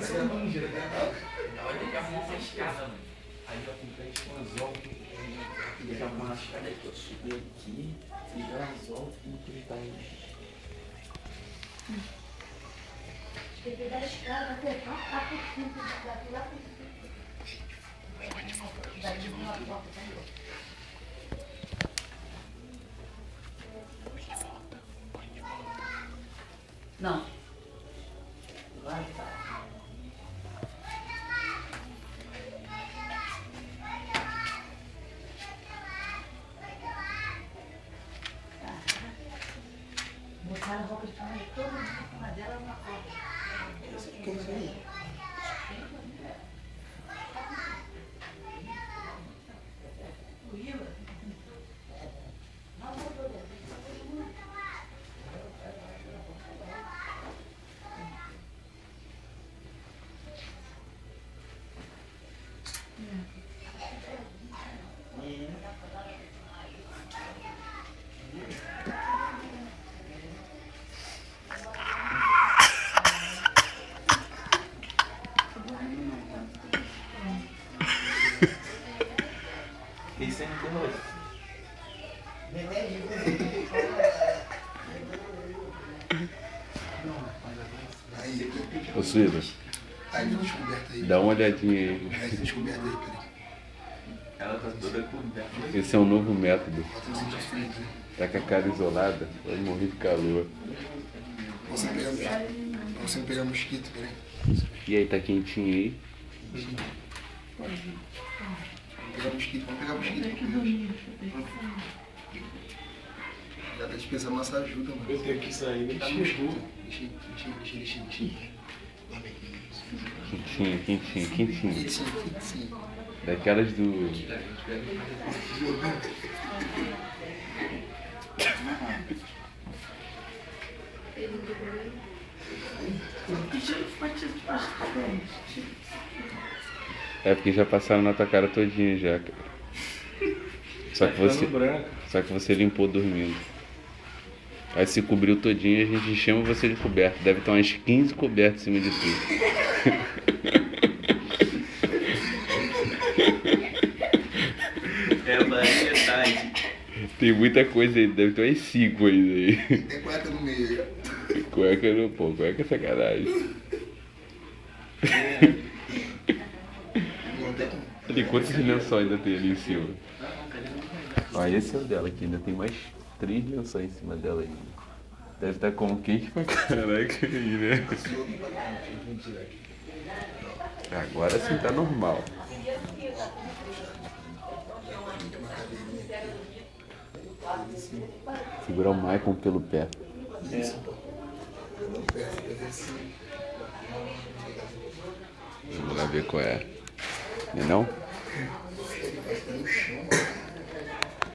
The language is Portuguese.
parece um ninja, né? Olha que arrumou uma escada, mano. Aí eu comprei um anzol. Ele já arrumou uma escada aqui, eu subi aqui, liguei o anzol e ele tá aí. Tem que pegar a escada, até lá por cima, daqui lá por cima. Daqui uma porta, tá aí. Põe de volta. Não. Vai, tá. Botaram a roupa de cama de todo mundo, uma dela numa porta. Que é isso aí? O Iva? Não, não, não. Isso aí não tem rosto. Ô Suíra, Aí deu descoberta aí. dá uma olhadinha aí. Aí deu descoberta aí, peraí. Ela tá toda coberta. Esse é um novo método. Bota no centro de frente, né? Tá com a cara isolada, vai morrer de calor. Você não pegar mosquito, peraí. E aí, tá quentinho aí? Vamos pegar mosquito, vamos pegar mosquito. Já tá dispensando nossa ajuda, mano. Eu tenho que sair, tá no escuro. Deixa. Dorme aqui. Quentinho, quentinho, quentinho. Quentinho. Daquelas do... É porque já passaram na tua cara todinha já, cara. Só que você limpou dormindo. Aí se cobriu todinho e a gente chama você de coberto. Deve ter umas 15 cobertas em cima de tu. É variedade. Tem muita coisa aí, deve ter umas 5 aí. Tem cueca no meio. Cueca não, pô, cueca é sacanagem. Ali, quantos lençóis ainda tem ali em cima? Ó, esse é o dela aqui, ainda tem mais 3 lençóis em cima dela aí. Deve estar como quente pra caraca aí, né? Agora sim tá normal. Segurar o Michael pelo pé. Vamos lá ver qual é. Não é não?